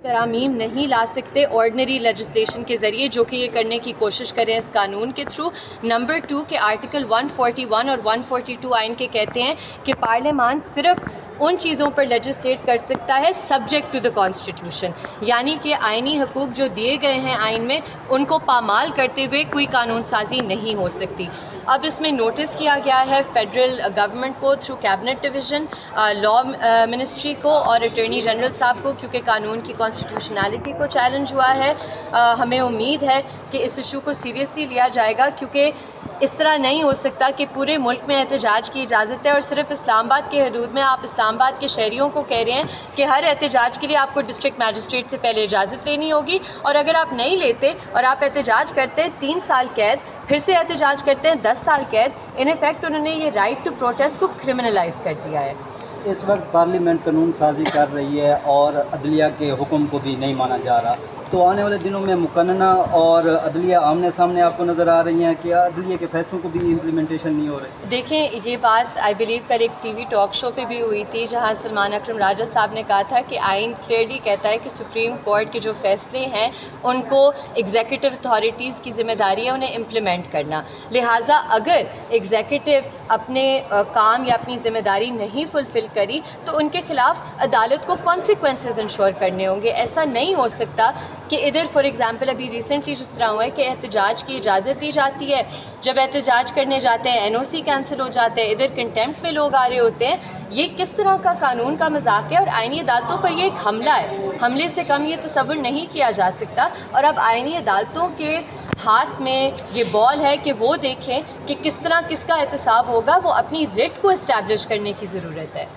तरामीम नहीं ला सकते ordinary legislation के ज़रिए, जो कि ये करने की कोशिश करें इस कानून के थ्रू। नंबर 2 के आर्टिकल 141 और 142 आइन के कहते हैं कि पार्लियामान सिर्फ उन चीज़ों पर लेजिस्लेट कर सकता है सब्जेक्ट टू द कॉन्स्टिट्यूशन, यानी कि आइनी हकूक़ जो दिए गए हैं आइन में उनको पामाल करते हुए कोई कानून साजी नहीं हो सकती। अब इसमें नोटिस किया गया है फेडरल गवर्नमेंट को through cabinet division, law ministry को और अटॉर्नी जनरल साहब को, क्योंकि कानून की कॉन्स्टिट्यूशनैलिटी को चैलेंज हुआ है। हमें उम्मीद है कि इस इशू को सीरियसली लिया जाएगा, क्योंकि इस तरह नहीं हो सकता कि पूरे मुल्क में एहतजाज की इजाज़त है और सिर्फ इस्लामाबाद के हदूद में आप इस्लामाबाद के शहरियों को कह रहे हैं कि हर एहतजाज के लिए आपको डिस्ट्रिक्ट मैजिस्ट्रेट से पहले इजाज़त लेनी होगी, और अगर आप नहीं लेते और आप एहतजाज करते हैं 3 साल कैद, फिर से एहतजाज करते हैं 10 साल कैद। इन इफेक्ट उन्होंने ये राइट टू प्रोटेस्ट को क्रिमिनलाइज कर दिया है। इस वक्त पार्लियामेंट कानून साजी कर रही है और अदलिया के हुक्म को भी नहीं माना जा रहा, तो आने वाले दिनों में मुकन्ना और अदलिया आमने सामने आपको नज़र आ रही हैं कि अदलिया के फैसलों को भी इम्प्लीमेंटेशन नहीं हो रही? देखें, ये बात आई बिलीव कल एक टीवी टॉक शो पे भी हुई थी, जहां सलमान अकरम राजा साहब ने कहा था कि आइन क्लियरली कहता है कि सुप्रीम कोर्ट के जो फैसले हैं उनको एग्जीक्यूटिव अथॉरिटीज़ की जिम्मेदारी है उन्हें इम्प्लीमेंट करना। लिहाजा अगर एग्जीक्यूटिव अपने काम या अपनी ज़िम्मेदारी नहीं फुलफ़िल करी तो उनके ख़िलाफ़ अदालत को कॉन्सिक्वेंसेस इंश्योर करने होंगे। ऐसा नहीं हो सकता कि इधर फॉर एग्ज़ाम्पल अभी रिसेंटली जिस तरह हुआ है कि एहतजाज की इजाज़त दी जाती है, जब एहतजाज करने जाते हैं NOC कैंसिल हो जाते हैं, इधर कंटेम्प्ट में लोग आ रहे होते हैं। ये किस तरह का कानून का मजाक है, और आइनी अदालतों पर ये एक हमला है। हमले से कम ये तसव्वुर नहीं किया जा सकता, और अब आइनी अदालतों के हाथ में ये बॉल है कि वो देखें कि किस तरह किसका एहतसाब होगा। वो अपनी रिट को इस्टेब्लिश करने की ज़रूरत है।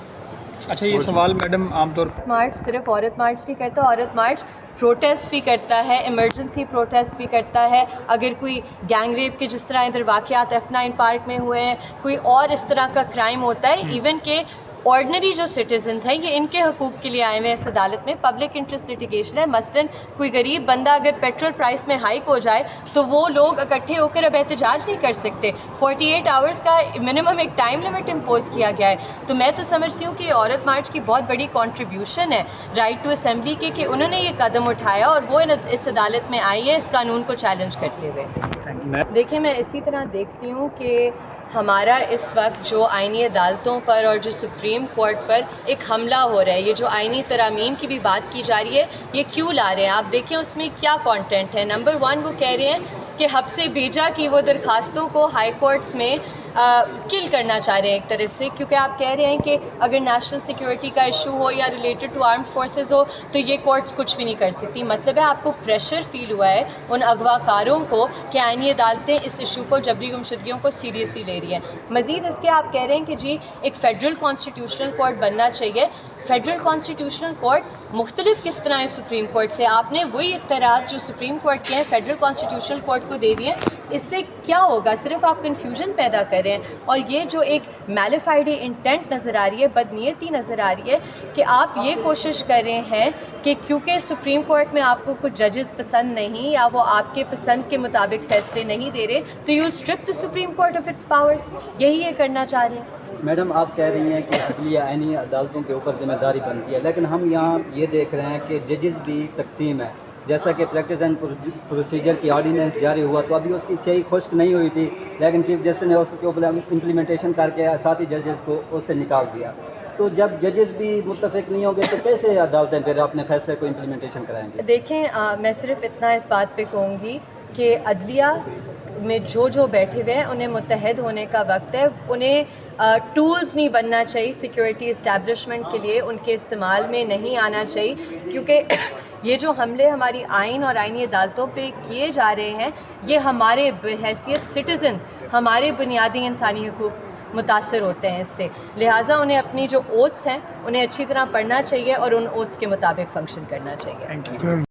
अच्छा, ये सवाल मैडम आमतौर पर मार्च सिर्फ औरत मार्च नहीं करता, औरत मार्च प्रोटेस्ट भी करता है, इमरजेंसी प्रोटेस्ट भी करता है। अगर कोई गैंग रेप के जिस तरह इधर वाक़यात F9 पार्क में हुए हैं, कोई और इस तरह का क्राइम होता है, इवन के ऑर्डनरी जो सिटीजन्स हैं ये इनके हकूक़ के लिए आए हुए हैं इस अदालत में। पब्लिक इंटरेस्ट लिटिगेशन है। मसलन कोई गरीब बंदा अगर पेट्रोल प्राइस में हाइक हो जाए तो वो लोग इकट्ठे होकर अब एहतजाज नहीं कर सकते। 48 आवर्स का मिनिमम एक टाइम लिमिट इम्पोज किया गया है। तो मैं तो समझती हूँ कि औरत मार्च की बहुत बड़ी कॉन्ट्रीब्यूशन है राइट टू असम्बली के, कि उन्होंने ये कदम उठाया और वो इस अदालत में आई है इस कानून को चैलेंज करते हुए। देखिए, मैं इसी तरह देखती हूँ कि हमारा इस वक्त जो आइनी अदालतों पर और जो सुप्रीम कोर्ट पर एक हमला हो रहा है, ये जो आइनी तरामीम की भी बात की जा रही है, ये क्यों ला रहे हैं आप देखें उसमें क्या कंटेंट है। नंबर 1 वो कह रहे हैं कि हब से भेजा कि वो दरखास्तों को हाई कोर्ट्स में किल करना चाह रहे हैं एक तरफ से, क्योंकि आप कह रहे हैं कि अगर नेशनल सिक्योरिटी का इशू हो या रिलेटेड टू आर्म्ड फोर्सेस हो तो ये कोर्ट्स कुछ भी नहीं कर सकती। मतलब है आपको प्रेशर फील हुआ है उन अगवाकारों को कि आइनी अदालतें इस इशू को, जबरी गुमशुदगियों को सीरियसली ले रही हैं। मज़ीद इसके आप कह रहे हैं कि जी एक फ़ेडरल कॉन्स्टिट्यूशनल कोर्ट बनना चाहिए। फ़ेडरल कॉन्स्टिट्यूशनल कोर्ट मुख्तलिफ किस तरह है सुप्रीम कोर्ट से? आपने वही इख्तियारात जो सुप्रीम कोर्ट के हैं फ़ेडरल कॉन्स्टिट्यूशनल कोर्ट को दे दिए। इससे क्या होगा? सिर्फ आप कन्फ्यूजन पैदा कर रहे हैं। और ये जो एक मैलिफाइड इंटेंट नज़र आ रही है, बदनीयती नज़र आ रही है कि आप ये कोशिश कर रहे हैं कि क्योंकि सुप्रीम कोर्ट में आपको कुछ जजेस पसंद नहीं या वो आपके पसंद के मुताबिक फ़ैसले नहीं दे रहे तो you strip the supreme court of its powers. यही ये करना चाह रहे हैं। मैडम, आप कह रही हैं कि अदलिया आइनी अदालतों के ऊपर जिम्मेदारी बनती है, लेकिन हम यहाँ ये देख रहे हैं कि जजेस भी तकसीम है। जैसा कि प्रैक्टिस एंड प्रोसीजर की ऑर्डिनेंस जारी हुआ तो अभी उसकी सही खुश्क नहीं हुई थी, लेकिन चीफ जस्टिस ने उसके ऊपर इम्प्लीमेंटेशन करके साथ ही जजेस को उससे निकाल दिया। तो जब जजेस भी मुत्तफिक नहीं होंगे तो कैसे अदालतें फिर अपने फैसले को इम्प्लीमेंटेशन कराएंगे? देखें, मैं सिर्फ इतना इस बात पे कहूँगी कि अदलिया में जो बैठे हुए हैं उन्हें मुत्तहद होने का वक्त है। उन्हें टूल्स नहीं बनना चाहिए सिक्योरिटी इस्टेब्लिशमेंट के लिए, उनके इस्तेमाल में नहीं आना चाहिए, क्योंकि ये जो हमले हमारी आइन और आइनी अदालतों पे किए जा रहे हैं ये हमारे बहैसियत सिटीज़न्स, हमारे बुनियादी इंसानी हकूक़ मुतासर होते हैं इससे। लिहाजा उन्हें अपनी जो ओथ्स हैं उन्हें अच्छी तरह पढ़ना चाहिए और उन ओथ्स के मुताबिक फ़ंक्शन करना चाहिए।